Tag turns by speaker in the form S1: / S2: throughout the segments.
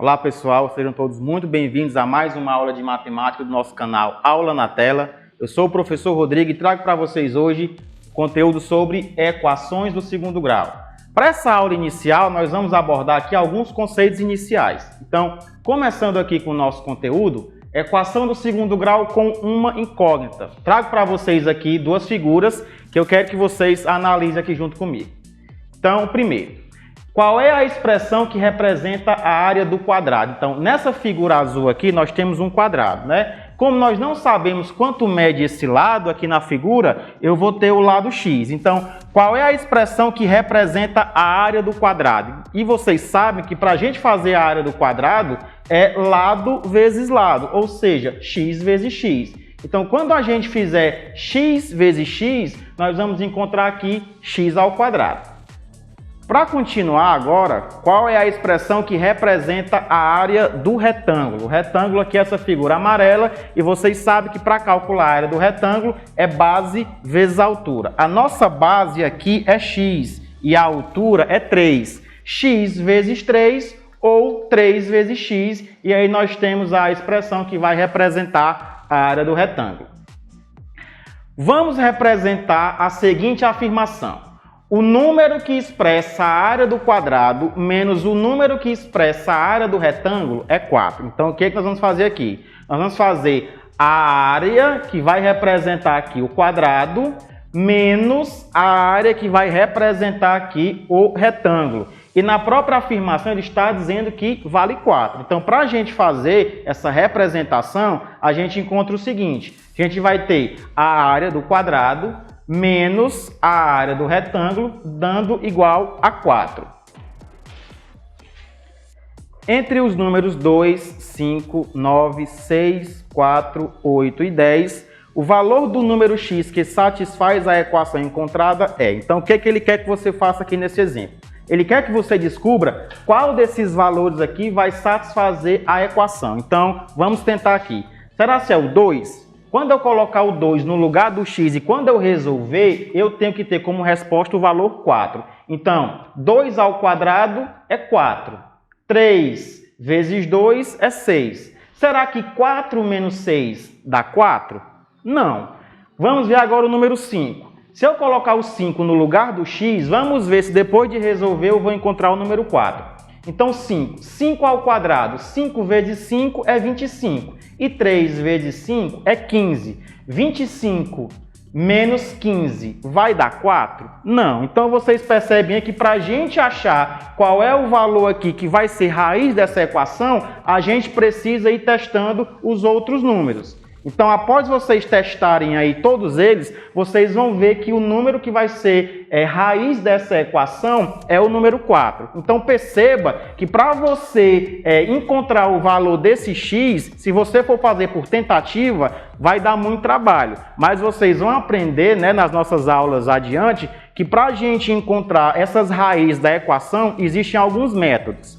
S1: Olá pessoal, sejam todos muito bem-vindos a mais uma aula de matemática do nosso canal Aula na Tela. Eu sou o professor Rodrigo e trago para vocês hoje conteúdo sobre equações do segundo grau. Para essa aula inicial, nós vamos abordar aqui alguns conceitos iniciais. Então, começando aqui com o nosso conteúdo, equação do segundo grau com uma incógnita. Trago para vocês aqui duas figuras que eu quero que vocês analisem aqui junto comigo. Então, primeiro, qual é a expressão que representa a área do quadrado? Então, nessa figura azul aqui, nós temos um quadrado, né? Como nós não sabemos quanto mede esse lado aqui na figura, eu vou ter o lado x. Então, qual é a expressão que representa a área do quadrado? E vocês sabem que para a gente fazer a área do quadrado é lado vezes lado, ou seja, x vezes x. Então, quando a gente fizer x vezes x, nós vamos encontrar aqui x ao quadrado. Para continuar agora, qual é a expressão que representa a área do retângulo? O retângulo aqui é essa figura amarela e vocês sabem que para calcular a área do retângulo é base vezes altura. A nossa base aqui é x e a altura é 3. X vezes 3 ou 3 vezes x, e aí nós temos a expressão que vai representar a área do retângulo. Vamos representar a seguinte afirmação. O número que expressa a área do quadrado menos o número que expressa a área do retângulo é 4. Então, o que nós vamos fazer aqui? Nós vamos fazer a área que vai representar aqui o quadrado menos a área que vai representar aqui o retângulo. E na própria afirmação ele está dizendo que vale 4. Então, para a gente fazer essa representação, a gente encontra o seguinte. A gente vai ter a área do quadrado menos a área do retângulo, dando igual a 4. Entre os números 2, 5, 9, 6, 4, 8 e 10, o valor do número x que satisfaz a equação encontrada é... Então, o que ele quer que você faça aqui nesse exemplo? Ele quer que você descubra qual desses valores aqui vai satisfazer a equação. Então, vamos tentar aqui. Será que é o 2? Quando eu colocar o 2 no lugar do x e quando eu resolver, eu tenho que ter como resposta o valor 4. Então, 2 ao quadrado é 4. 3 vezes 2 é 6. Será que 4 menos 6 dá 4? Não. Vamos ver agora o número 5. Se eu colocar o 5 no lugar do x, vamos ver se depois de resolver eu vou encontrar o número 4. Então, 5. 5 ao quadrado, 5 vezes 5 é 25. E 3 vezes 5 é 15. 25 menos 15 vai dar 4? Não. Então, vocês percebem aqui que para a gente achar qual é o valor aqui que vai ser raiz dessa equação, a gente precisa ir testando os outros números. Então, após vocês testarem aí todos eles, vocês vão ver que o número que vai ser raiz dessa equação é o número 4. Então, perceba que para você encontrar o valor desse x, se você for fazer por tentativa, vai dar muito trabalho. Mas vocês vão aprender, né, nas nossas aulas adiante, que para a gente encontrar essas raízes da equação, existem alguns métodos.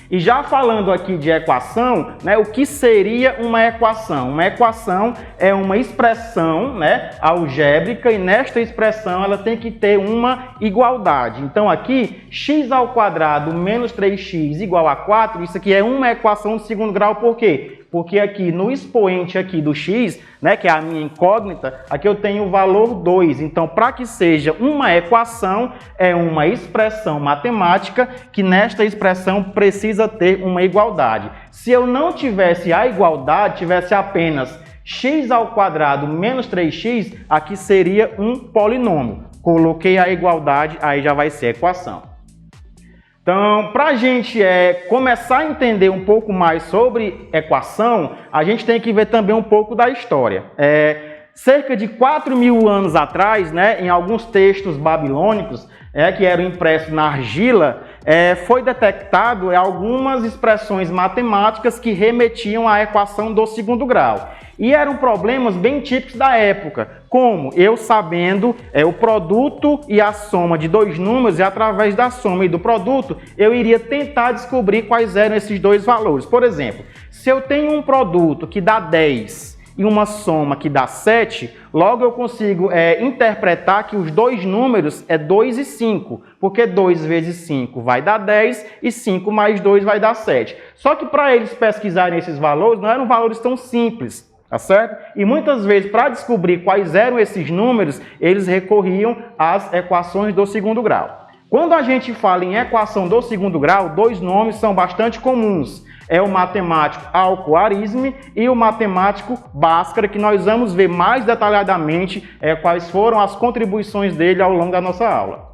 S1: E já falando aqui de equação, né, o que seria uma equação? Uma equação é uma expressão, né, algébrica e nesta expressão ela tem que ter uma igualdade. Então aqui, x ao quadrado menos 3x igual a 4, isso aqui é uma equação de segundo grau, por quê? Porque aqui no expoente aqui do x, né, que é a minha incógnita, aqui eu tenho o valor 2. Então, para que seja uma equação, é uma expressão matemática que nesta expressão precisa ter uma igualdade. Se eu não tivesse a igualdade, tivesse apenas x ao quadrado menos 3x, aqui seria um polinômio. Coloquei a igualdade, aí já vai ser equação. Então, para a gente começar a entender um pouco mais sobre equação, a gente tem que ver também um pouco da história. Cerca de 4.000 anos atrás, né, em alguns textos babilônicos, que eram impressos na argila, foi detectado algumas expressões matemáticas que remetiam à equação do segundo grau. E eram problemas bem típicos da época, como eu sabendo o produto e a soma de dois números, e através da soma e do produto, eu iria tentar descobrir quais eram esses dois valores. Por exemplo, se eu tenho um produto que dá 10 e uma soma que dá 7, logo eu consigo interpretar que os dois números é 2 e 5, porque 2 vezes 5 vai dar 10 e 5 mais 2 vai dar 7. Só que para eles pesquisarem esses valores, não eram valores tão simples. Tá certo? E muitas vezes, para descobrir quais eram esses números, eles recorriam às equações do segundo grau. Quando a gente fala em equação do segundo grau, dois nomes são bastante comuns. É o matemático Al-Khwarizmi e o matemático Bhaskara, que nós vamos ver mais detalhadamente quais foram as contribuições dele ao longo da nossa aula.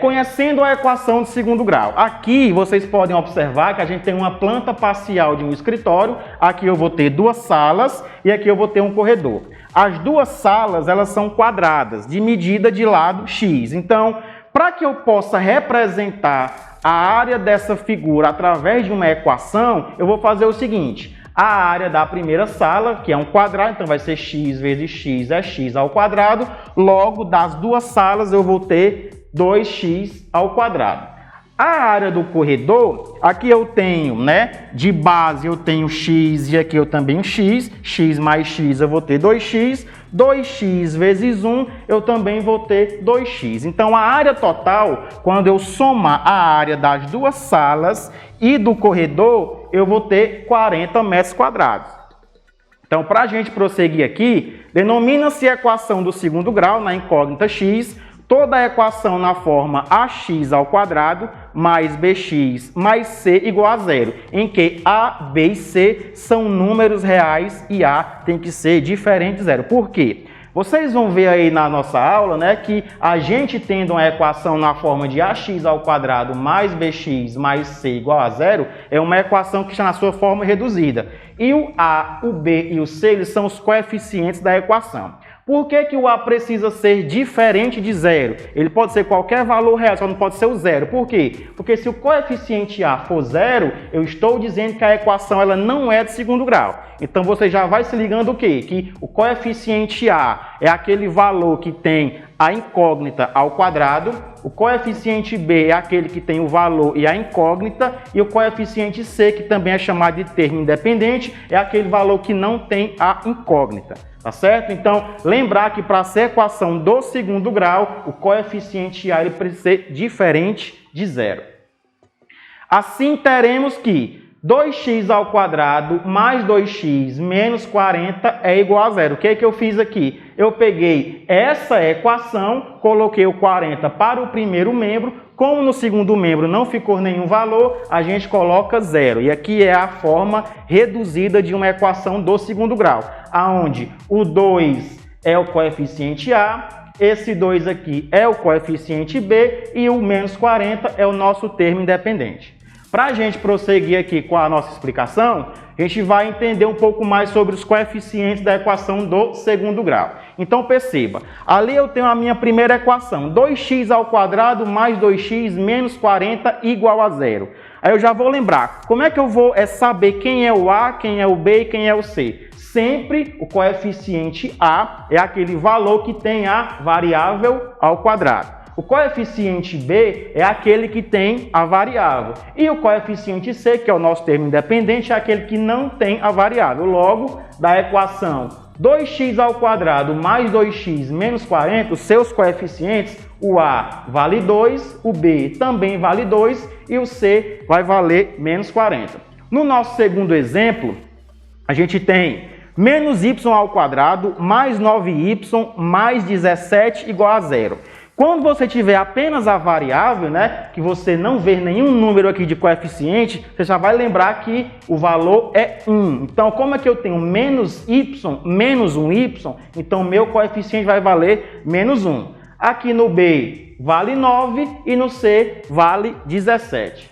S1: Conhecendo a equação de segundo grau. Aqui vocês podem observar que a gente tem uma planta parcial de um escritório. Aqui eu vou ter duas salas e aqui eu vou ter um corredor. As duas salas elas são quadradas, de medida de lado x. Então, para que eu possa representar a área dessa figura através de uma equação, eu vou fazer o seguinte. A área da primeira sala, que é um quadrado, então vai ser x vezes x é x ao quadrado. Logo, das duas salas eu vou ter 2x ao quadrado. A área do corredor, aqui eu tenho, de base eu tenho x e aqui eu também x. X mais x eu vou ter 2x. 2x vezes 1 eu também vou ter 2x. Então a área total, quando eu somar a área das duas salas e do corredor, eu vou ter 40 metros quadrados. Então, para a gente prosseguir aqui, denomina-se equação do segundo grau na incógnita x, toda a equação na forma ax ao quadrado mais bx mais c igual a zero, em que a, b e c são números reais e a tem que ser diferente de zero. Por quê? Vocês vão ver aí na nossa aula, que a gente tendo uma equação na forma de ax ao quadrado mais bx mais c igual a zero, é uma equação que está na sua forma reduzida. E o a, o b e o c eles são os coeficientes da equação. Por que o a precisa ser diferente de zero? Ele pode ser qualquer valor real, só não pode ser o zero. Por quê? Porque se o coeficiente a for zero, eu estou dizendo que a equação ela não é de segundo grau. Então você já vai se ligando o quê? Que o coeficiente a é aquele valor que tem a incógnita ao quadrado, o coeficiente b é aquele que tem o valor e a incógnita, e o coeficiente c, que também é chamado de termo independente, é aquele valor que não tem a incógnita. Tá certo? Então, lembrar que para ser equação do segundo grau, o coeficiente a ele precisa ser diferente de zero. Assim, teremos que 2x ao quadrado mais 2x menos 40 é igual a zero. O que é que eu fiz aqui? Eu peguei essa equação, coloquei o 40 para o primeiro membro. Como no segundo membro não ficou nenhum valor, a gente coloca zero. E aqui é a forma reduzida de uma equação do segundo grau, aonde o 2 é o coeficiente a, esse 2 aqui é o coeficiente b e o menos 40 é o nosso termo independente. Para a gente prosseguir aqui com a nossa explicação, a gente vai entender um pouco mais sobre os coeficientes da equação do segundo grau. Então perceba, ali eu tenho a minha primeira equação, 2x ao quadrado mais 2x menos 40 igual a zero. Aí eu já vou lembrar, como é que eu vou saber quem é o a, quem é o b e quem é o c? Sempre o coeficiente a é aquele valor que tem a variável ao quadrado. O coeficiente b é aquele que tem a variável. E o coeficiente c, que é o nosso termo independente, é aquele que não tem a variável. Logo, da equação 2x ao quadrado mais 2x menos 40, os seus coeficientes, o a vale 2, o b também vale 2 e o c vai valer menos 40. No nosso segundo exemplo, a gente tem menos y ao quadrado mais 9y mais 17 igual a zero. Quando você tiver apenas a variável, que você não vê nenhum número aqui de coeficiente, você já vai lembrar que o valor é 1. Então, como é que eu tenho menos y, menos 1y, então meu coeficiente vai valer menos 1. Aqui no B vale 9 e no C vale 17.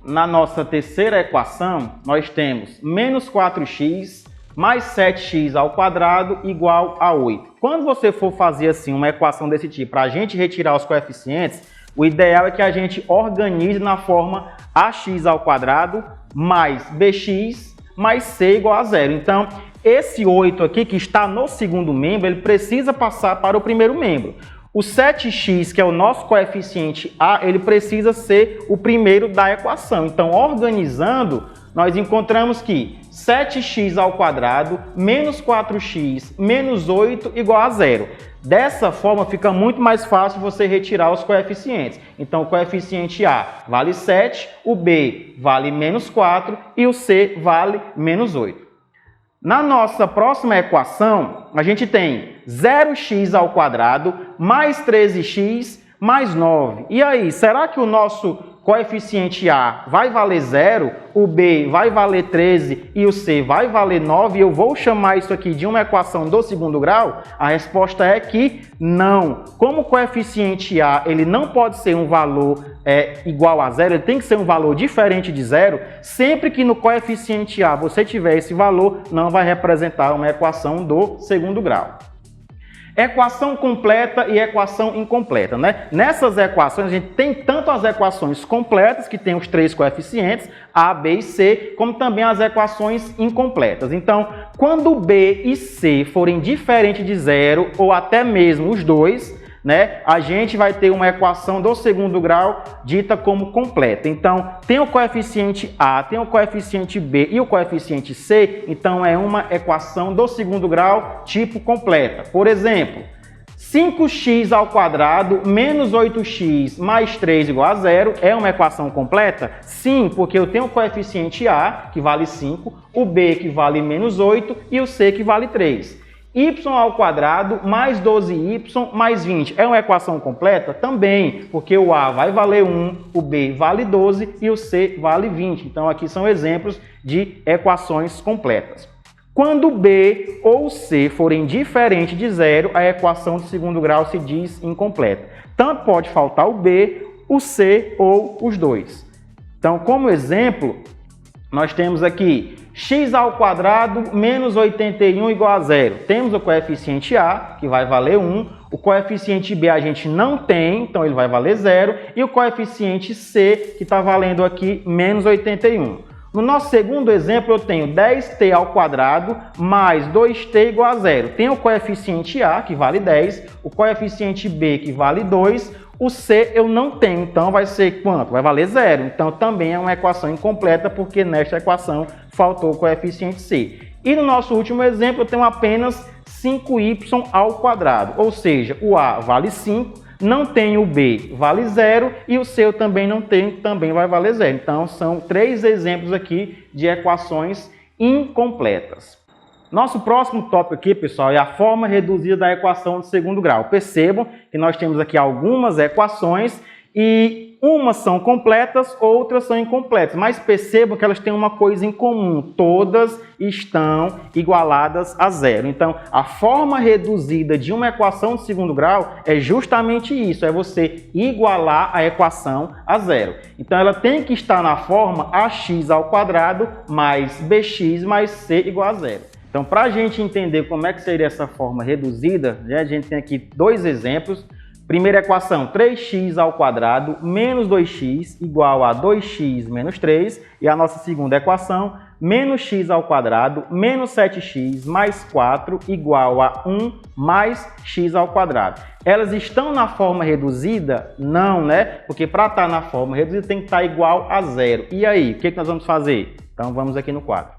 S1: Na nossa terceira equação, nós temos menos 4x mais 7x ao quadrado igual a 8. Quando você for fazer assim uma equação desse tipo, para a gente retirar os coeficientes, o ideal é que a gente organize na forma ax ao quadrado mais bx mais c igual a zero. Então, esse 8 aqui que está no segundo membro, ele precisa passar para o primeiro membro. O 7x, que é o nosso coeficiente a, ele precisa ser o primeiro da equação. Então, organizando, nós encontramos que 7x ao quadrado menos 4x menos 8 igual a 0. Dessa forma, fica muito mais fácil você retirar os coeficientes. Então, o coeficiente A vale 7, o B vale menos 4 e o C vale menos 8. Na nossa próxima equação, a gente tem 0x ao quadrado mais 13x mais 9. E aí, será que o nosso coeficiente A vai valer 0, o B vai valer 13 e o C vai valer 9, eu vou chamar isso aqui de uma equação do segundo grau? A resposta é que não. Como o coeficiente A ele não pode ser um valor igual a 0, ele tem que ser um valor diferente de 0, sempre que no coeficiente A você tiver esse valor, não vai representar uma equação do segundo grau. Equação completa e equação incompleta, né? Nessas equações, a gente tem tanto as equações completas, que tem os 3 coeficientes, A, B e C, como também as equações incompletas. Então, quando B e C forem diferentes de 0, ou até mesmo os dois, né, a gente vai ter uma equação do segundo grau dita como completa. Então, tem o coeficiente A, tem o coeficiente B e o coeficiente C, então é uma equação do segundo grau tipo completa. Por exemplo, 5x ao quadrado menos 8x mais 3 igual a 0 é uma equação completa? Sim, porque eu tenho o coeficiente A, que vale 5, o B, que vale menos 8 e o C, que vale 3. Y ao quadrado mais 12y mais 20 é uma equação completa? Também, porque o A vai valer 1, o B vale 12 e o C vale 20. Então, aqui são exemplos de equações completas. Quando B ou C forem diferentes de 0, a equação de segundo grau se diz incompleta. Tanto pode faltar o B, o C ou os dois. Então, como exemplo, nós temos aqui x ao quadrado menos 81 igual a 0. Temos o coeficiente A, que vai valer 1. O coeficiente B a gente não tem, então ele vai valer 0. E o coeficiente C, que está valendo aqui menos 81. No nosso segundo exemplo, eu tenho 10t ao quadrado mais 2t igual a 0. Tem o coeficiente A, que vale 10. O coeficiente B, que vale 2. O C eu não tenho, então vai ser quanto? Vai valer 0. Então também é uma equação incompleta, porque nesta equação faltou o coeficiente C. E no nosso último exemplo eu tenho apenas 5y ao quadrado, ou seja, o A vale 5, não tenho o B, vale 0, e o C eu também não tenho, também vai valer 0. Então são 3 exemplos aqui de equações incompletas. Nosso próximo tópico aqui, pessoal, é a forma reduzida da equação de segundo grau. Percebam que nós temos aqui algumas equações e umas são completas, outras são incompletas. Mas percebam que elas têm uma coisa em comum, todas estão igualadas a 0. Então, a forma reduzida de uma equação de segundo grau é justamente isso, é você igualar a equação a 0. Então, ela tem que estar na forma ax ao quadrado mais bx mais c igual a 0. Então, para a gente entender como é que seria essa forma reduzida, né, a gente tem aqui 2 exemplos. Primeira equação, 3x ao quadrado menos 2x igual a 2x menos 3. E a nossa segunda equação, menos x ao quadrado menos 7x mais 4 igual a 1 mais x ao quadrado. Elas estão na forma reduzida? Não, né? Porque para estar na forma reduzida tem que estar igual a 0. E aí, o que nós vamos fazer? Então, vamos aqui no quadro.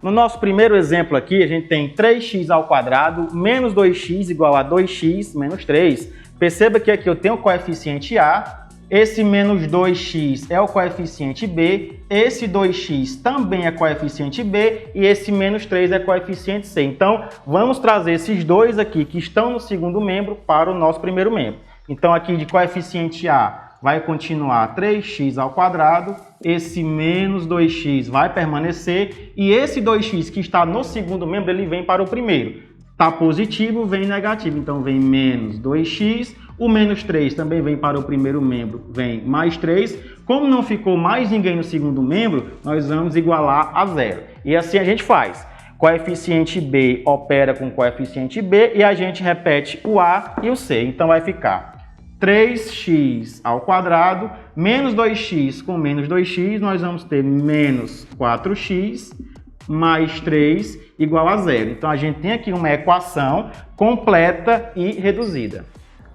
S1: No nosso primeiro exemplo aqui, a gente tem 3x ao quadrado menos 2x igual a 2x menos 3. Perceba que aqui eu tenho o coeficiente A, esse menos 2x é o coeficiente B, esse 2x também é coeficiente B e esse menos 3 é coeficiente C. Então, vamos trazer esses dois aqui que estão no segundo membro para o nosso primeiro membro. Então, aqui de coeficiente A vai continuar 3x ao quadrado, esse menos 2x vai permanecer e esse 2x que está no segundo membro, ele vem para o primeiro. Está positivo, vem negativo, então vem menos 2x, o menos 3 também vem para o primeiro membro, vem mais 3. Como não ficou mais ninguém no segundo membro, nós vamos igualar a 0. E assim a gente faz. Coeficiente B opera com coeficiente B e a gente repete o A e o C. Então vai ficar 3x ao quadrado menos 2x com menos 2x, nós vamos ter menos 4x mais 3 igual a 0. Então, a gente tem aqui uma equação completa e reduzida.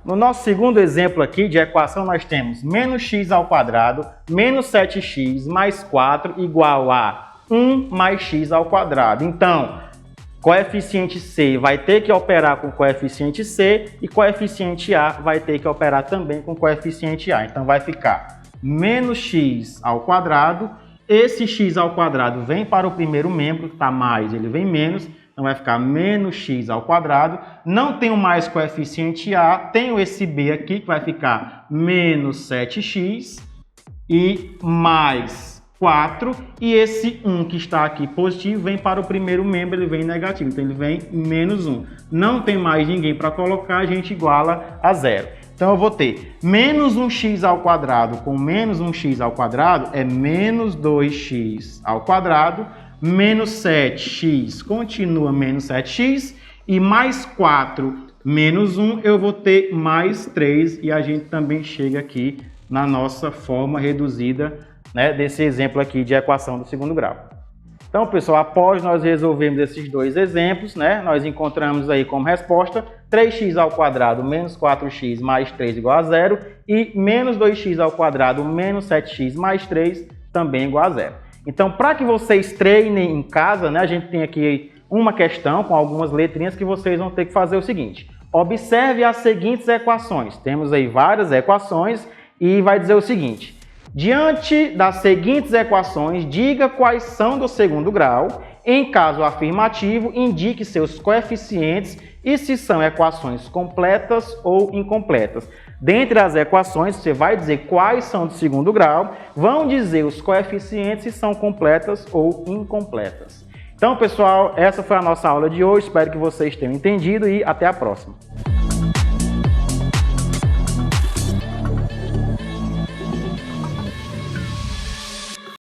S1: No nosso segundo exemplo aqui de equação, nós temos menos x ao quadrado menos 7x mais 4 igual a 1 mais x ao quadrado. Então, coeficiente C vai ter que operar com coeficiente C e coeficiente A vai ter que operar também com coeficiente A. Então, vai ficar menos x ao quadrado. Esse x ao quadrado vem para o primeiro membro, está mais, ele vem menos. Então, vai ficar menos x ao quadrado. Não tenho mais coeficiente A, tenho esse B aqui, que vai ficar menos 7x e mais 4. E esse 1 que está aqui positivo vem para o primeiro membro, ele vem negativo. Então, ele vem menos 1. Não tem mais ninguém para colocar, a gente iguala a zero. Então, eu vou ter menos 1x ao quadrado com menos 1x ao quadrado é menos 2x ao quadrado. Menos 7x continua menos 7x. E mais 4 menos 1, eu vou ter mais 3. E a gente também chega aqui na nossa forma reduzida, né, desse exemplo aqui de equação do segundo grau. Então, pessoal, após nós resolvermos esses dois exemplos, né, nós encontramos aí como resposta 3x ao quadrado menos 4x mais 3 igual a zero e menos 2x ao quadrado menos 7x mais 3 também igual a zero. Então, para que vocês treinem em casa, né, a gente tem aqui uma questão com algumas letrinhas que vocês vão ter que fazer o seguinte. Observe as seguintes equações. Temos aí várias equações e vai dizer o seguinte. Diante das seguintes equações, diga quais são do segundo grau. Em caso afirmativo, indique seus coeficientes e se são equações completas ou incompletas. Dentre as equações, você vai dizer quais são do segundo grau, vão dizer os coeficientes se são completas ou incompletas. Então, pessoal, essa foi a nossa aula de hoje. Espero que vocês tenham entendido e até a próxima.